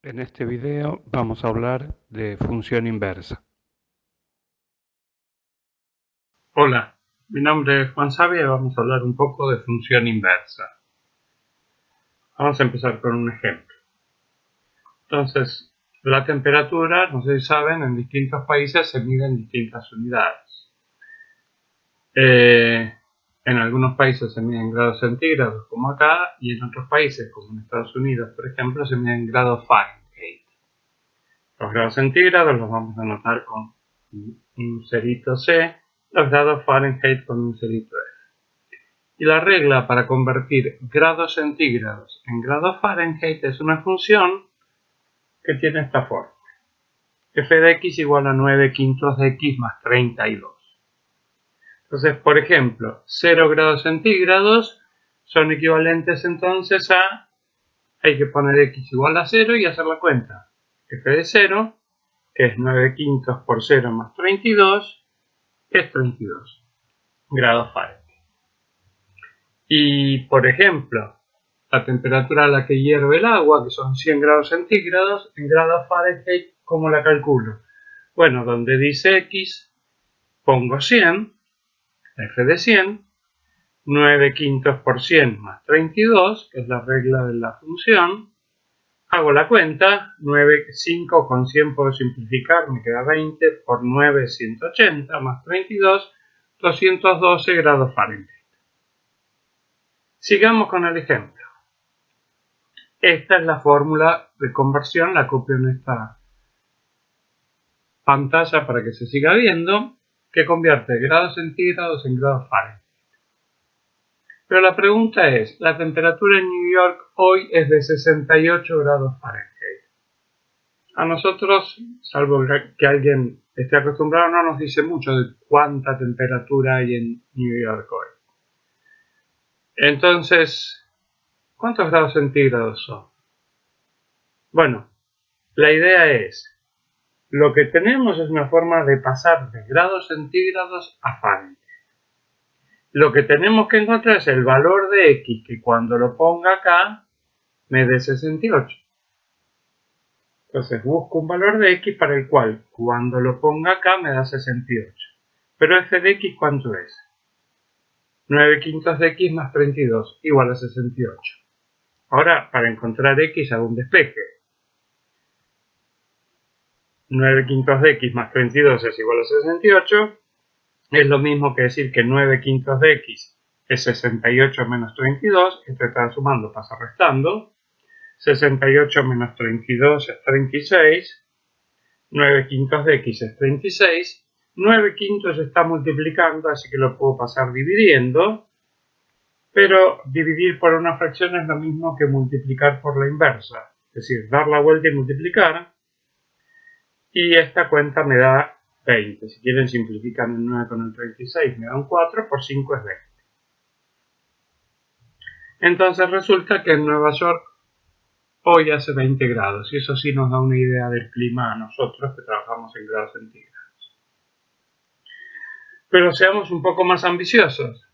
En este video vamos a hablar de función inversa. Hola, mi nombre es Juan Savia y vamos a hablar un poco de función inversa. Vamos a empezar con un ejemplo. Entonces, la temperatura, no sé si saben, en distintos países se mide en distintas unidades. En algunos países se mide en grados centígrados, como acá, y en otros países, como en Estados Unidos, por ejemplo, se mide en grados Fahrenheit. Los grados centígrados los vamos a anotar con un cerito C, los grados Fahrenheit con un cerito F. Y la regla para convertir grados centígrados en grados Fahrenheit es una función que tiene esta forma. F de x igual a 9 quintos de x más 32. Entonces, por ejemplo, 0 grados centígrados son equivalentes entonces a, hay que poner x igual a 0 y hacer la cuenta. F de 0, que es 9 quintos por 0 más 32, es 32 grados Fahrenheit. Y, por ejemplo, la temperatura a la que hierve el agua, que son 100 grados centígrados, en grados Fahrenheit, ¿cómo la calculo? Bueno, donde dice x, pongo 100, f de 100, 9 quintos por 100 más 32, que es la regla de la función. Hago la cuenta, 5 con 100 puedo simplificar, me queda 20, por 9, 180, más 32, 212 grados Fahrenheit. Sigamos con el ejemplo. Esta es la fórmula de conversión, la copio en esta pantalla para que se siga viendo, que convierte grados centígrados en grados Fahrenheit. Pero la pregunta es, la temperatura en New York hoy es de 68 grados Fahrenheit. A nosotros, salvo que alguien esté acostumbrado, no nos dice mucho de cuánta temperatura hay en New York hoy. Entonces, ¿cuántos grados centígrados son? Bueno, la idea es, lo que tenemos es una forma de pasar de grados centígrados a Fahrenheit. Lo que tenemos que encontrar es el valor de x, que cuando lo ponga acá me dé 68. Entonces busco un valor de x para el cual cuando lo ponga acá me da 68. Pero f de x, ¿cuánto es? 9 quintos de x más 32 igual a 68. Ahora, para encontrar x hago un despeje. 9 quintos de x más 32 es igual a 68. Es lo mismo que decir que 9 quintos de x es 68 menos 32. Esto está sumando, pasa restando. 68 menos 32 es 36. 9 quintos de x es 36. 9 quintos está multiplicando, así que lo puedo pasar dividiendo. Pero dividir por una fracción es lo mismo que multiplicar por la inversa. Es decir, dar la vuelta y multiplicar. Y esta cuenta me da 20. Si quieren simplificar el 9 con el 36 me da un 4, por 5 es 20. Entonces resulta que en Nueva York hoy hace 20 grados y eso sí nos da una idea del clima a nosotros que trabajamos en grados centígrados. Pero seamos un poco más ambiciosos.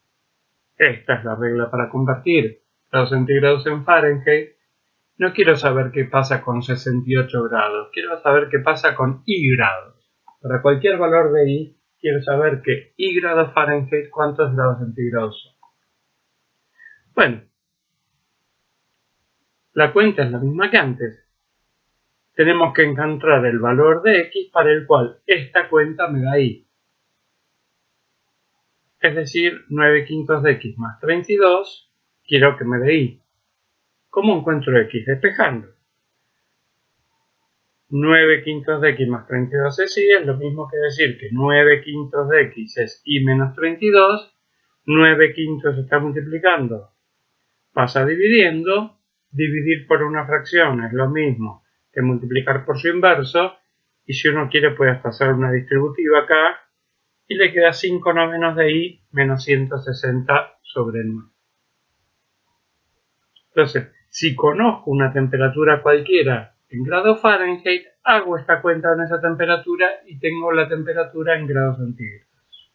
Esta es la regla para convertir grados centígrados en Fahrenheit. No quiero saber qué pasa con 68 grados, quiero saber qué pasa con y grados. Para cualquier valor de y, quiero saber que y grados Fahrenheit, ¿cuántos grados centígrados son? Bueno, la cuenta es la misma que antes. Tenemos que encontrar el valor de x para el cual esta cuenta me da y. Es decir, 9 quintos de x más 32, quiero que me dé y. ¿Cómo encuentro x? Despejando. 9 quintos de x más 32 es y, es lo mismo que decir que 9 quintos de x es y menos 32. 9 quintos está multiplicando, pasa dividiendo. Dividir por una fracción es lo mismo que multiplicar por su inverso, y si uno quiere puede hasta hacer una distributiva acá, y le queda 5 novenos de y menos 160 sobre 9. Entonces, si conozco una temperatura cualquiera en grados Fahrenheit, hago esta cuenta en esa temperatura y tengo la temperatura en grados centígrados.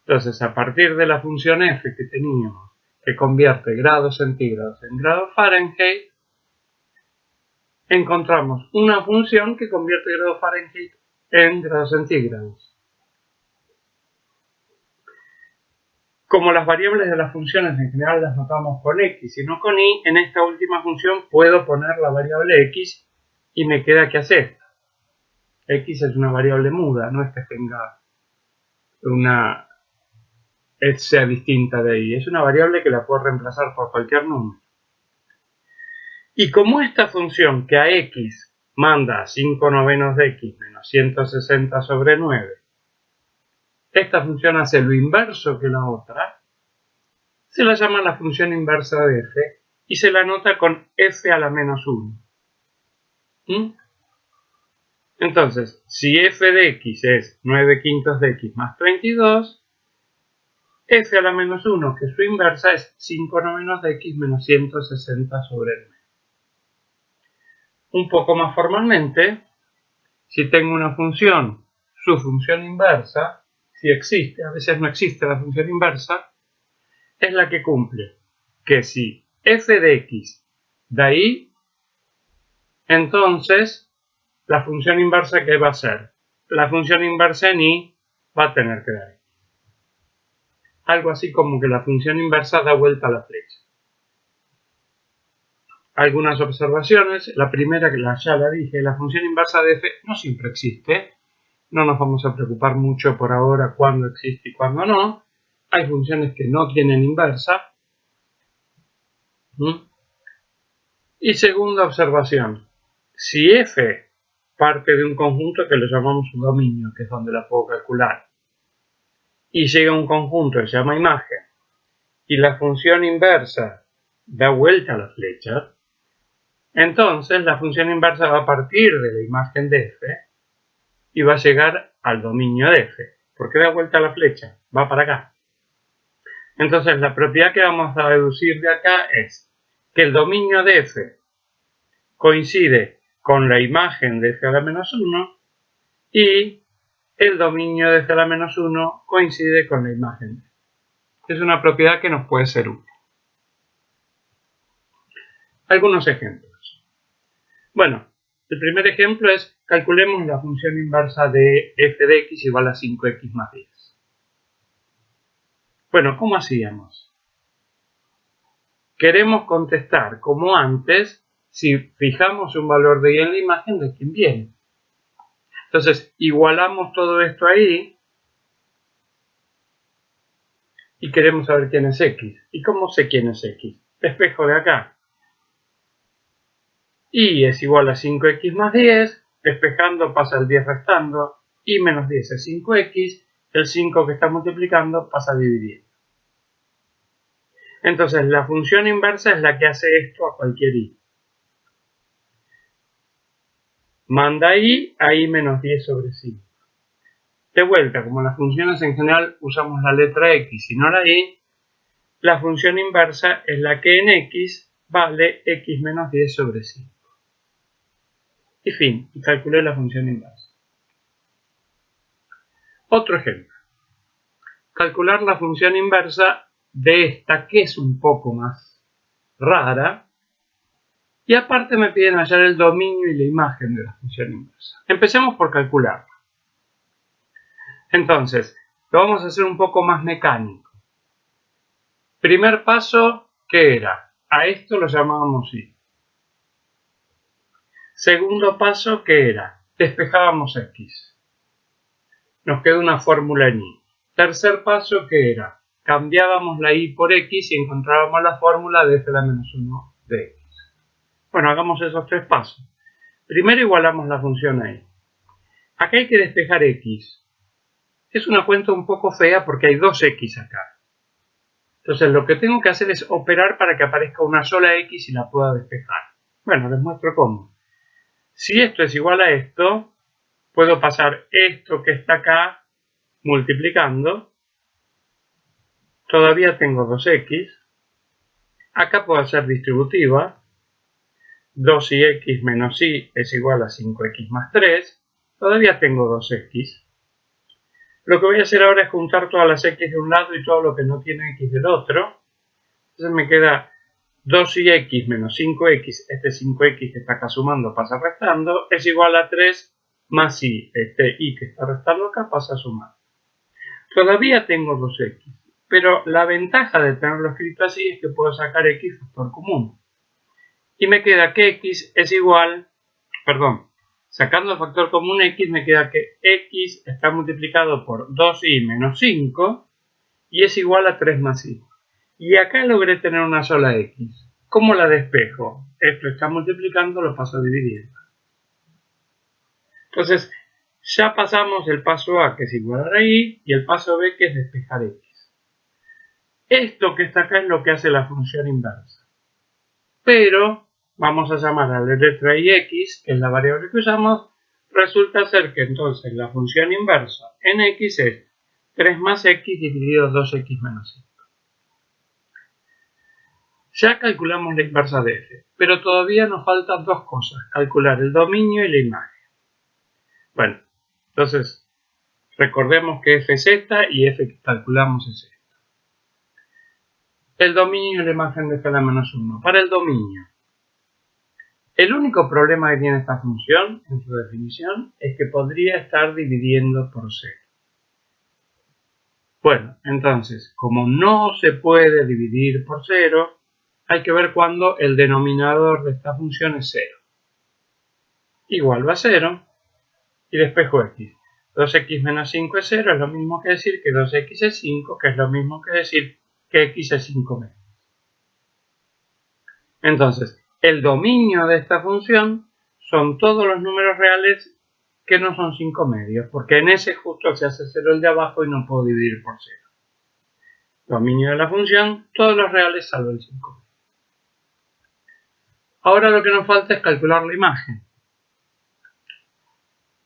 Entonces, a partir de la función f que teníamos, que convierte grados centígrados en grados Fahrenheit, encontramos una función que convierte grados Fahrenheit en grados centígrados. Como las variables de las funciones en general las notamos con x y no con y, en esta última función puedo poner la variable x y me queda que hacer esto. X es una variable muda, no es que tenga sea distinta de y, es una variable que la puedo reemplazar por cualquier número. Y como esta función que a x manda 5 novenos de x menos 160 sobre 9, esta función hace lo inverso que la otra, se la llama la función inversa de f y se la nota con f a la menos 1. Entonces, si f de x es 9 quintos de x más 32, f a la menos 1, que su inversa es 5 novenos de x menos 160 sobre 9. Un poco más formalmente, si tengo una función, su función inversa, si existe, a veces no existe la función inversa, es la que cumple que si f de x da y, entonces la función inversa ¿qué va a ser? La función inversa en y va a tener que dar y. Algo así como que la función inversa da vuelta a la flecha. Algunas observaciones. La primera, que ya la dije, la función inversa de f no siempre existe. No nos vamos a preocupar mucho por ahora cuándo existe y cuándo no. Hay funciones que no tienen inversa. Y segunda observación. Si f parte de un conjunto que le llamamos un dominio, que es donde la puedo calcular, y llega a un conjunto que se llama imagen, y la función inversa da vuelta a la flecha, entonces la función inversa va a partir de la imagen de f y va a llegar al dominio de f. ¿Por qué da vuelta a la flecha? Va para acá. Entonces la propiedad que vamos a deducir de acá es que el dominio de f coincide con la imagen de f a la menos 1 y el dominio de f a la menos 1 coincide con la imagen de f. Es una propiedad que nos puede ser útil. Algunos ejemplos. Bueno, el primer ejemplo es, calculemos la función inversa de f de x igual a 5x más 10. Bueno, ¿cómo hacíamos? Queremos contestar, como antes, si fijamos un valor de y en la imagen, de quién viene. Entonces, igualamos todo esto ahí y queremos saber quién es x. ¿Y cómo sé quién es x? Despejo de acá. Y es igual a 5x más 10, despejando pasa el 10 restando, y menos 10 es 5x, el 5 que está multiplicando pasa dividiendo. Entonces la función inversa es la que hace esto a cualquier y. Manda y a y menos 10 sobre 5. De vuelta, como las funciones en general usamos la letra x y no la y, la función inversa es la que en x vale x menos 10 sobre 5. Y fin, y calculé la función inversa. Otro ejemplo. Calcular la función inversa de esta, que es un poco más rara, y aparte me piden hallar el dominio y la imagen de la función inversa. Empecemos por calcularla. Entonces, lo vamos a hacer un poco más mecánico. Primer paso, ¿qué era? A esto lo llamábamos y. Segundo paso, ¿qué era? Despejábamos x. Nos queda una fórmula en y. Tercer paso, ¿qué era? Cambiábamos la y por x y encontrábamos la fórmula de f a la menos 1 de x. Bueno, hagamos esos tres pasos. Primero igualamos la función a y. Acá hay que despejar x. Es una cuenta un poco fea porque hay dos x acá. Entonces lo que tengo que hacer es operar para que aparezca una sola x y la pueda despejar. Bueno, les muestro cómo. Si esto es igual a esto, puedo pasar esto que está acá multiplicando. Todavía tengo 2x. Acá puedo hacer distributiva. 2y menos y es igual a 5x más 3. Todavía tengo 2x. Lo que voy a hacer ahora es juntar todas las x de un lado y todo lo que no tiene x del otro. Entonces me queda 2 y x menos 5x, este 5x que está acá sumando pasa restando, es igual a 3 más y, este y que está restando acá pasa a sumar. Todavía tengo 2x, pero la ventaja de tenerlo escrito así es que puedo sacar x factor común. Y me queda que x es igual, sacando el factor común x me queda que x está multiplicado por 2y menos 5 y es igual a 3 más y. Y acá logré tener una sola x. ¿Cómo la despejo? Esto está multiplicando, lo paso dividiendo. Entonces, ya pasamos el paso A, que es igual a y, y el paso B, que es despejar x. Esto que está acá es lo que hace la función inversa. Pero vamos a llamar a la letra x, que es la variable que usamos. Resulta ser que entonces la función inversa en x es 3 más x dividido 2x menos 5. Ya calculamos la inversa de f, pero todavía nos faltan dos cosas, calcular el dominio y la imagen. Bueno, entonces recordemos que f es z y f que calculamos es esto. El dominio y la imagen de f a la menos 1. Para el dominio, el único problema que tiene esta función en su definición es que podría estar dividiendo por 0. Bueno, entonces, como no se puede dividir por 0, hay que ver cuándo el denominador de esta función es 0. Igual va a 0 y despejo x. 2x menos 5 es 0, es lo mismo que decir que 2x es 5, que es lo mismo que decir que x es 5 menos. Entonces, el dominio de esta función son todos los números reales que no son 5 medios, porque en ese justo se hace 0 el de abajo y no puedo dividir por 0. Dominio de la función, todos los reales salvo el 5. Ahora lo que nos falta es calcular la imagen.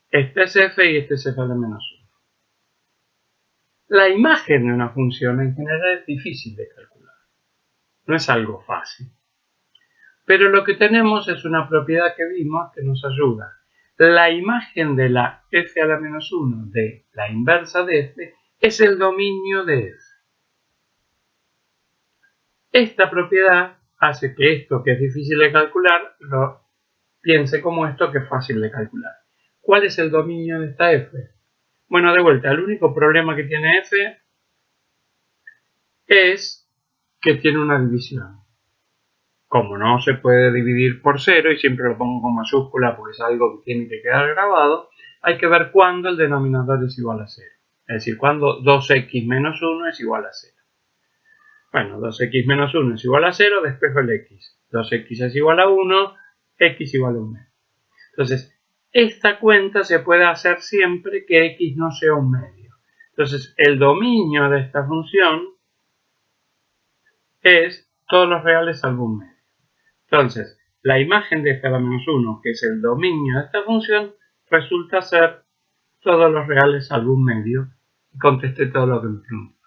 Este es f y este es f a la menos 1. La imagen de una función en general es difícil de calcular. No es algo fácil. Pero lo que tenemos es una propiedad que vimos que nos ayuda. La imagen de la f a la menos 1 de la inversa de f es el dominio de f. Esta propiedad hace que esto que es difícil de calcular lo piense como esto que es fácil de calcular. ¿Cuál es el dominio de esta f? Bueno, de vuelta, el único problema que tiene f es que tiene una división. Como no se puede dividir por 0, y siempre lo pongo con mayúscula porque es algo que tiene que quedar grabado, hay que ver cuándo el denominador es igual a 0. Es decir, cuándo 2x menos 1 es igual a 0. Bueno, 2x menos 1 es igual a 0, despejo el x. 2x es igual a 1, x igual a 1. Entonces, esta cuenta se puede hacer siempre que x no sea un medio. Entonces, el dominio de esta función es todos los reales salvo un medio. Entonces, la imagen de f a la menos 1, que es el dominio de esta función, resulta ser todos los reales salvo un medio. Y contesté todo lo que me preguntó.